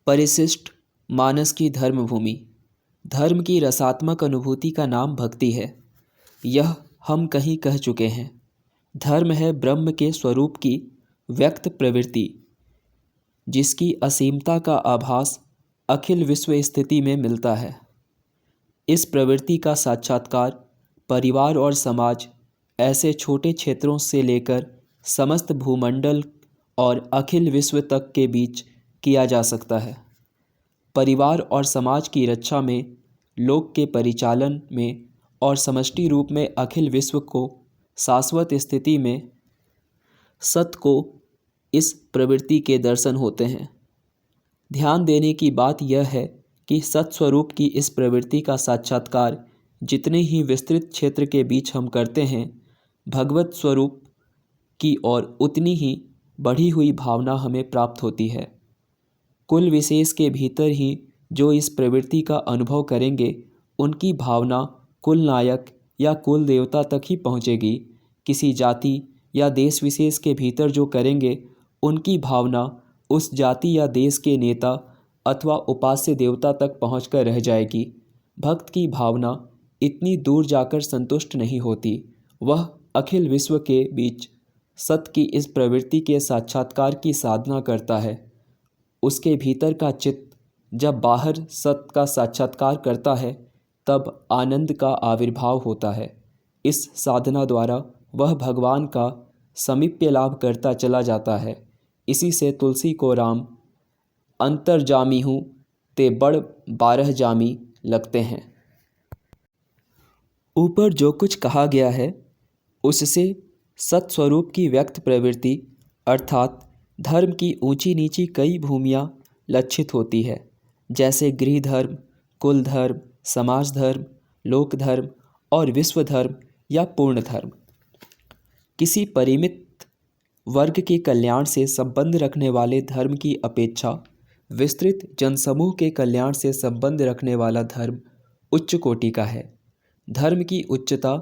परिशिष्ट मानस की धर्मभूमि। धर्म की रसात्मक अनुभूति का नाम भक्ति है। यह हम कहीं कह चुके हैं। धर्म है ब्रह्म के स्वरूप की व्यक्त प्रवृत्ति, जिसकी असीमता का आभास अखिल विश्व स्थिति में मिलता है। इस प्रवृत्ति का साक्षात्कार परिवार और समाज ऐसे छोटे क्षेत्रों से लेकर समस्त भूमंडल और अखिल विश्व तक के बीच किया जा सकता है। परिवार और समाज की रक्षा में, लोक के परिचालन में और समष्टि रूप में अखिल विश्व को शाश्वत स्थिति में सत को इस प्रवृत्ति के दर्शन होते हैं। ध्यान देने की बात यह है कि सत्स्वरूप की इस प्रवृत्ति का साक्षात्कार जितने ही विस्तृत क्षेत्र के बीच हम करते हैं, भगवत स्वरूप की ओर उतनी ही बढ़ी हुई भावना हमें प्राप्त होती है। कुल विशेष के भीतर ही जो इस प्रवृत्ति का अनुभव करेंगे, उनकी भावना कुल नायक या कुल देवता तक ही पहुँचेगी। किसी जाति या देश विशेष के भीतर जो करेंगे, उनकी भावना उस जाति या देश के नेता अथवा उपास्य देवता तक पहुंचकर रह जाएगी। भक्त की भावना इतनी दूर जाकर संतुष्ट नहीं होती। वह अखिल विश्व के बीच सत की इस प्रवृत्ति के साक्षात्कार की साधना करता है। उसके भीतर का चित्त जब बाहर सत का साक्षात्कार करता है, तब आनंद का आविर्भाव होता है। इस साधना द्वारा वह भगवान का समीप्य लाभ करता चला जाता है। इसी से तुलसी को राम अंतर्जामी हूँ ते बड़ 12 जामी लगते हैं। ऊपर जो कुछ कहा गया है, उससे सत्स्वरूप की व्यक्त प्रवृत्ति अर्थात धर्म की ऊंची नीची कई भूमियाँ लक्षित होती है, जैसे गृह धर्म, कुल धर्म, समाज धर्म, लोक धर्म और विश्व धर्म या पूर्ण धर्म। किसी परिमित वर्ग के कल्याण से संबंध रखने वाले धर्म की अपेक्षा विस्तृत जनसमूह के कल्याण से संबंध रखने वाला धर्म उच्च कोटि का है। धर्म की उच्चता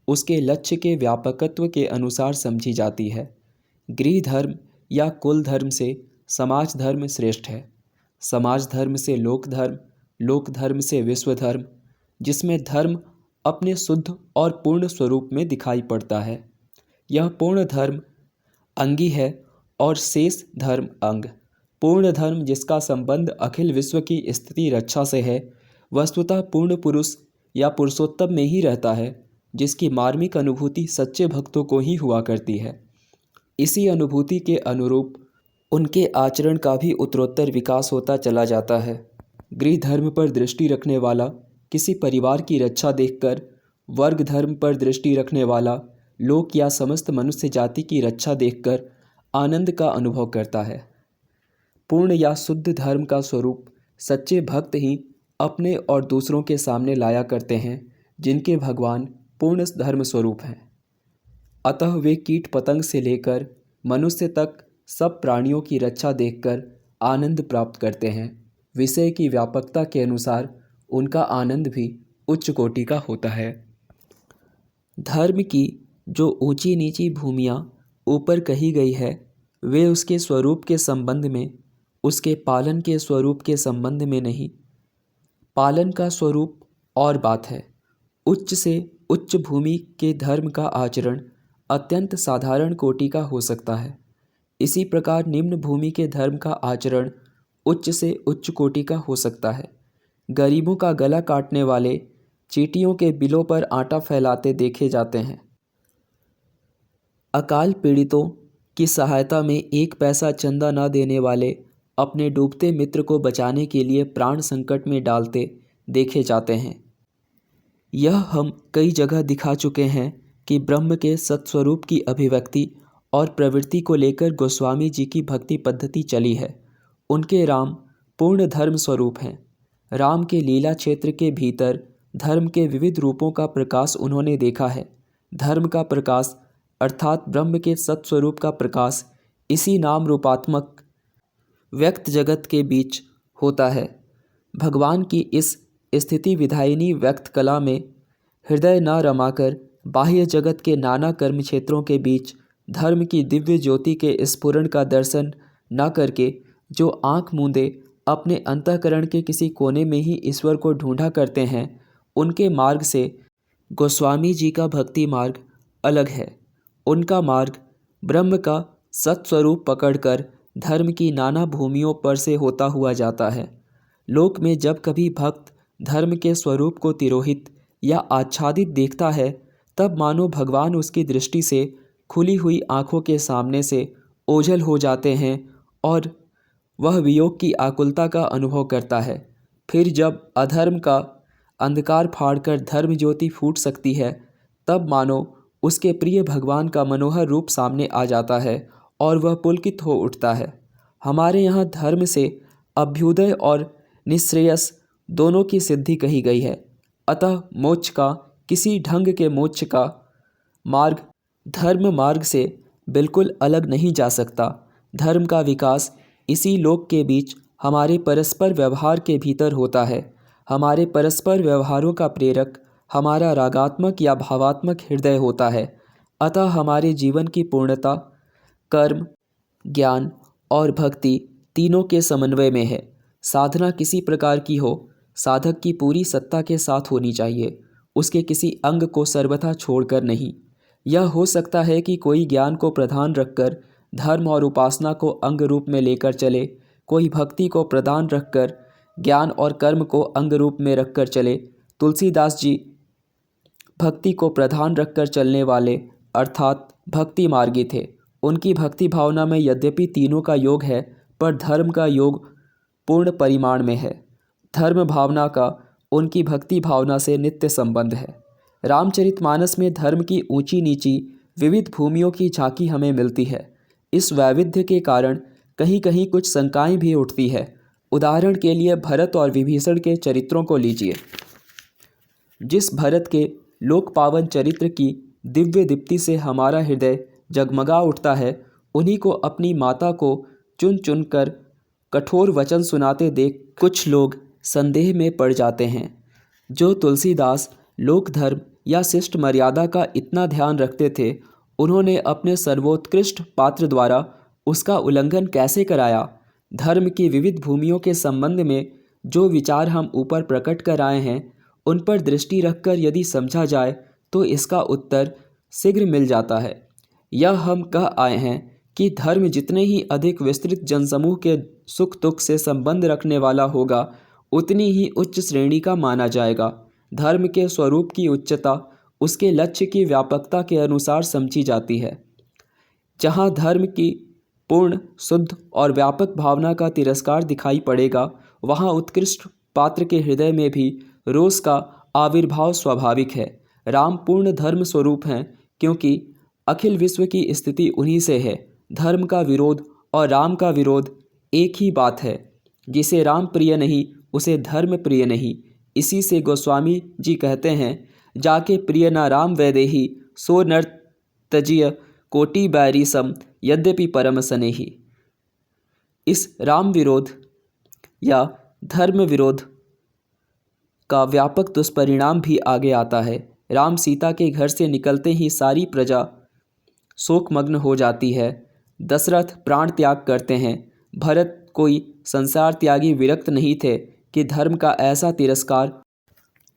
उसके लक्ष्य के व्यापकत्व के अनुसार समझी जाती है। गृह धर्म या कुल धर्म से समाज धर्म श्रेष्ठ है, समाज धर्म से लोक धर्म, लोक धर्म से विश्व धर्म, जिसमें धर्म अपने शुद्ध और पूर्ण स्वरूप में दिखाई पड़ता है। यह पूर्ण धर्म अंगी है और शेष धर्म अंग। पूर्ण धर्म जिसका संबंध अखिल विश्व की स्थिति रक्षा से है, वस्तुतः पूर्ण पुरुष या पुरुषोत्तम में ही रहता है, जिसकी मार्मिक अनुभूति सच्चे भक्तों को ही हुआ करती है। इसी अनुभूति के अनुरूप उनके आचरण का भी उत्तरोत्तर विकास होता चला जाता है। गृह धर्म पर दृष्टि रखने वाला किसी परिवार की रक्षा देखकर, वर्ग धर्म पर दृष्टि रखने वाला लोक या समस्त मनुष्य जाति की रक्षा देखकर आनंद का अनुभव करता है। पूर्ण या शुद्ध धर्म का स्वरूप सच्चे भक्त ही अपने और दूसरों के सामने लाया करते हैं, जिनके भगवान पूर्ण धर्म स्वरूप हैं। अतः वे कीट पतंग से लेकर मनुष्य तक सब प्राणियों की रक्षा देखकर आनंद प्राप्त करते हैं। विषय की व्यापकता के अनुसार उनका आनंद भी उच्च कोटि का होता है। धर्म की जो ऊंची नीची भूमियाँ ऊपर कही गई है, वे उसके स्वरूप के संबंध में, उसके पालन के स्वरूप के संबंध में नहीं। पालन का स्वरूप और बात है। उच्च से उच्च भूमि के धर्म का आचरण अत्यंत साधारण कोटि का हो सकता है। इसी प्रकार निम्न भूमि के धर्म का आचरण उच्च से उच्च कोटि का हो सकता है। गरीबों का गला काटने वाले चींटियों के बिलों पर आटा फैलाते देखे जाते हैं। अकाल पीड़ितों की सहायता में 1 पैसा चंदा न देने वाले अपने डूबते मित्र को बचाने के लिए प्राण संकट में डालते देखे जाते हैं। यह हम कई जगह दिखा चुके हैं कि ब्रह्म के सत्स्वरूप की अभिव्यक्ति और प्रवृत्ति को लेकर गोस्वामी जी की भक्ति पद्धति चली है। उनके राम पूर्ण धर्म स्वरूप हैं। राम के लीला क्षेत्र के भीतर धर्म के विविध रूपों का प्रकाश उन्होंने देखा है। धर्म का प्रकाश अर्थात ब्रह्म के सत्स्वरूप का प्रकाश इसी नाम रूपात्मक व्यक्त जगत के बीच होता है। भगवान की इस स्थिति विधायिनी व्यक्त कला में हृदय न रमाकर बाह्य जगत के नाना कर्म क्षेत्रों के बीच धर्म की दिव्य ज्योति के स्फुरण का दर्शन न करके जो आँख मूंदे अपने अंतःकरण के किसी कोने में ही ईश्वर को ढूंढा करते हैं, उनके मार्ग से गोस्वामी जी का भक्ति मार्ग अलग है। उनका मार्ग ब्रह्म का सत्स्वरूप पकड़कर धर्म की नाना भूमियों पर से होता हुआ जाता है। लोक में जब कभी भक्त धर्म के स्वरूप को तिरोहित या आच्छादित देखता है, तब मानो भगवान उसकी दृष्टि से खुली हुई आँखों के सामने से ओझल हो जाते हैं और वह वियोग की आकुलता का अनुभव करता है। फिर जब अधर्म का अंधकार फाड़कर धर्म ज्योति फूट सकती है, तब मानो उसके प्रिय भगवान का मनोहर रूप सामने आ जाता है और वह पुलकित हो उठता है। हमारे यहाँ धर्म से अभ्युदय और निःश्रेयस दोनों की सिद्धि कही गई है। अतः मोक्ष का, किसी ढंग के मोक्ष का मार्ग धर्म मार्ग से बिल्कुल अलग नहीं जा सकता। धर्म का विकास इसी लोक के बीच हमारे परस्पर व्यवहार के भीतर होता है। हमारे परस्पर व्यवहारों का प्रेरक हमारा रागात्मक या भावात्मक हृदय होता है। अतः हमारे जीवन की पूर्णता कर्म, ज्ञान और भक्ति तीनों के समन्वय में है। साधना किसी प्रकार की हो, साधक की पूरी सत्ता के साथ होनी चाहिए, उसके किसी अंग को सर्वथा छोड़कर नहीं। यह हो सकता है कि कोई ज्ञान को प्रधान रखकर धर्म और उपासना को अंग रूप में लेकर चले, कोई भक्ति को प्रधान रखकर ज्ञान और कर्म को अंग रूप में रखकर चले। तुलसीदास जी भक्ति को प्रधान रखकर चलने वाले अर्थात भक्ति मार्गी थे। उनकी भक्ति भावना में यद्यपि तीनों का योग है, पर धर्म का योग पूर्ण परिमाण में है। धर्म भावना का उनकी भक्ति भावना से नित्य संबंध है। रामचरितमानस में धर्म की ऊंची नीची विविध भूमियों की झांकी हमें मिलती है। इस वैविध्य के कारण कहीं कहीं कुछ शंकाएं भी उठती है। उदाहरण के लिए भरत और विभीषण के चरित्रों को लीजिए। जिस भरत के लोक पावन चरित्र की दिव्य दीप्ति से हमारा हृदय जगमगा उठता है, उन्हीं को अपनी माता को चुन चुन कर कठोर वचन सुनाते देख कुछ लोग संदेह में पड़ जाते हैं। जो तुलसीदास लोक धर्म या शिष्ट मर्यादा का इतना ध्यान रखते थे, उन्होंने अपने सर्वोत्कृष्ट पात्र द्वारा उसका उल्लंघन कैसे कराया? धर्म की विविध भूमियों के संबंध में जो विचार हम ऊपर प्रकट कर आए हैं, उन पर दृष्टि रखकर यदि समझा जाए तो इसका उत्तर शीघ्र मिल जाता है। यह हम कह आए हैं कि धर्म जितने ही अधिक विस्तृत जनसमूह के सुख दुख से संबंध रखने वाला होगा, उतनी ही उच्च श्रेणी का माना जाएगा। धर्म के स्वरूप की उच्चता उसके लक्ष्य की व्यापकता के अनुसार समझी जाती है। जहाँ धर्म की पूर्ण, शुद्ध और व्यापक भावना का तिरस्कार दिखाई पड़ेगा, वहाँ उत्कृष्ट पात्र के हृदय में भी रोष का आविर्भाव स्वाभाविक है। राम पूर्ण धर्म स्वरूप हैं, क्योंकि अखिल विश्व की स्थिति उन्हीं से है। धर्म का विरोध और राम का विरोध एक ही बात है। जिसे राम प्रिय नहीं, उसे धर्म प्रिय नहीं। इसी से गोस्वामी जी कहते हैं, जाके प्रिय न राम वैदेही, सो नर तजिय कोटि बैरी सम, यद्यपि परम स्नेही। इस राम विरोध या धर्म विरोध का व्यापक दुष्परिणाम भी आगे आता है। राम सीता के घर से निकलते ही सारी प्रजा शोकमग्न हो जाती है। दशरथ प्राण त्याग करते हैं। भरत कोई संसार त्यागी विरक्त नहीं थे कि धर्म का ऐसा तिरस्कार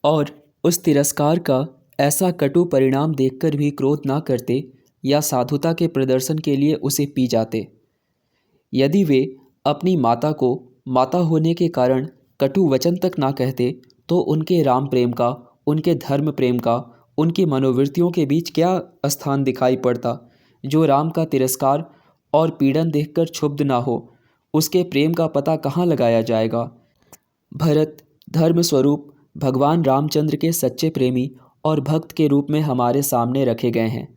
और उस तिरस्कार का ऐसा कटु परिणाम देखकर भी क्रोध ना करते या साधुता के प्रदर्शन के लिए उसे पी जाते। यदि वे अपनी माता को माता होने के कारण कटु वचन तक ना कहते, तो उनके राम प्रेम का, उनके धर्म प्रेम का, उनकी मनोवृत्तियों के बीच क्या स्थान दिखाई पड़ता? जो राम का तिरस्कार और पीड़न देखकर क्षुब्ध ना हो, उसके प्रेम का पता कहाँ लगाया जाएगा? भरत धर्म स्वरूप भगवान रामचंद्र के सच्चे प्रेमी और भक्त के रूप में हमारे सामने रखे गए हैं।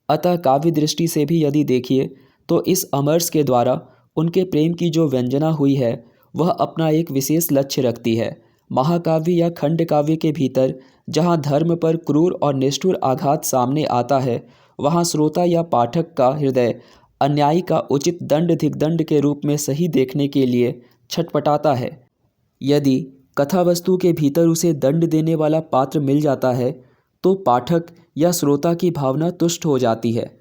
अतः काव्य दृष्टि से भी यदि देखिए तो इस अमरस के द्वारा उनके प्रेम की जो व्यंजना हुई है, वह अपना एक विशेष लक्ष्य रखती है। महाकाव्य या खंड काव्य के भीतर जहाँ धर्म पर क्रूर और निष्ठुर आघात सामने आता है, वहाँ श्रोता या पाठक का हृदय अन्यायी का उचित दंड दिग्दंड के रूप में सही देखने के लिए छटपटाता है। यदि कथा वस्तु के भीतर उसे दंड देने वाला पात्र मिल जाता है, तो पाठक या श्रोता की भावना तुष्ट हो जाती है।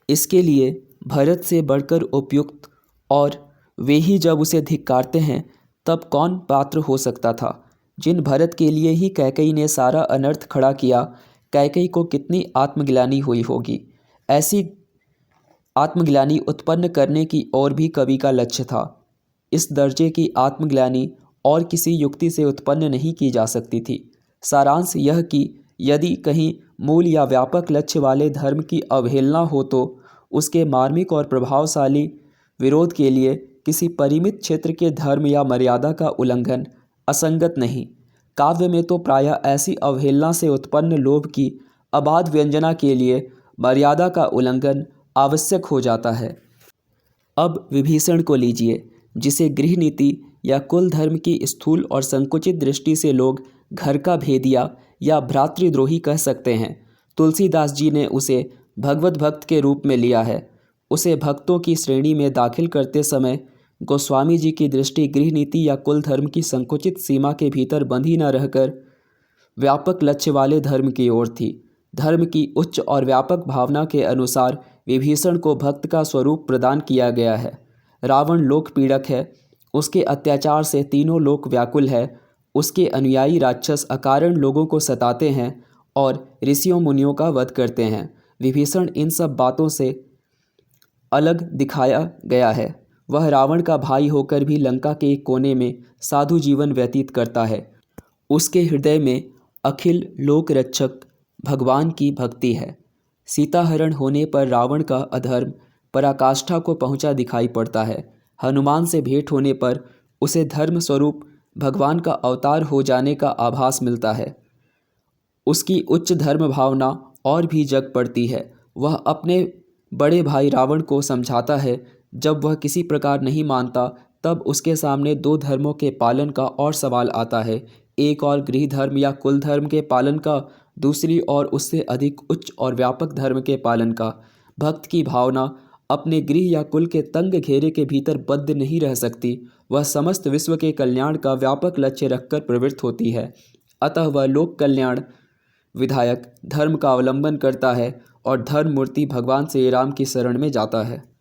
इसके लिए भरत से बढ़कर उपयुक्त और वे ही जब उसे धिक्कारते हैं, तब कौन पात्र हो सकता था? जिन भरत के लिए ही कैकेयी ने सारा अनर्थ खड़ा किया, कैकेयी को कितनी आत्मग्लानि हुई होगी। ऐसी आत्मग्लानि उत्पन्न करने की ओर भी कवि का लक्ष्य था। इस दर्जे की आत्मग्लानि और किसी युक्ति से उत्पन्न नहीं की जा सकती थी। सारांश यह कि यदि कहीं मूल या व्यापक लक्ष्य वाले धर्म की अवहेलना हो तो उसके मार्मिक और प्रभावशाली विरोध के लिए किसी परिमित क्षेत्र के धर्म या मर्यादा का उल्लंघन असंगत नहीं। काव्य में तो प्रायः ऐसी अवहेलना से उत्पन्न लोभ की अबाध व्यंजना के लिए मर्यादा का उल्लंघन आवश्यक हो जाता है। अब विभीषण को लीजिए, जिसे गृह नीति या कुल धर्म की स्थूल और संकुचित दृष्टि से लोग घर का भेदिया या भ्रातृद्रोही कह सकते हैं। तुलसीदास जी ने उसे भगवत भक्त के रूप में लिया है। उसे भक्तों की श्रेणी में दाखिल करते समय गोस्वामी जी की दृष्टि गृह नीति या कुल धर्म की संकुचित सीमा के भीतर बंधी न रहकर व्यापक लक्ष्य वाले धर्म की ओर थी। धर्म की उच्च और व्यापक भावना के अनुसार विभीषण को भक्त का स्वरूप प्रदान किया गया है। रावण लोक पीड़क है, उसके अत्याचार से तीनों लोक व्याकुल है। उसके अनुयायी राक्षस अकारण लोगों को सताते हैं और ऋषियों मुनियों का वध करते हैं। विभीषण इन सब बातों से अलग दिखाया गया है। वह रावण का भाई होकर भी लंका के एक कोने में साधु जीवन व्यतीत करता है। उसके हृदय में अखिल लोक रक्षक भगवान की भक्ति है। सीताहरण होने पर रावण का अधर्म पराकाष्ठा को पहुंचा दिखाई पड़ता है। हनुमान से भेंट होने पर उसे धर्म स्वरूप भगवान का अवतार हो जाने का आभास मिलता है। उसकी उच्च धर्म भावना और भी जग पड़ती है। वह अपने बड़े भाई रावण को समझाता है। जब वह किसी प्रकार नहीं मानता तब उसके सामने दो धर्मों के पालन का और सवाल आता है, एक और गृह धर्म या कुल धर्म के पालन का, दूसरी और उससे अधिक उच्च और व्यापक धर्म के पालन का। भक्त की भावना अपने गृह या कुल के तंग घेरे के भीतर बद्ध नहीं रह सकती। वह समस्त विश्व के कल्याण का व्यापक लक्ष्य रखकर प्रवृत्त होती है। अतः वह लोक कल्याण विधायक धर्म का अवलंबन करता है और धर्म मूर्ति भगवान श्री राम की शरण में जाता है।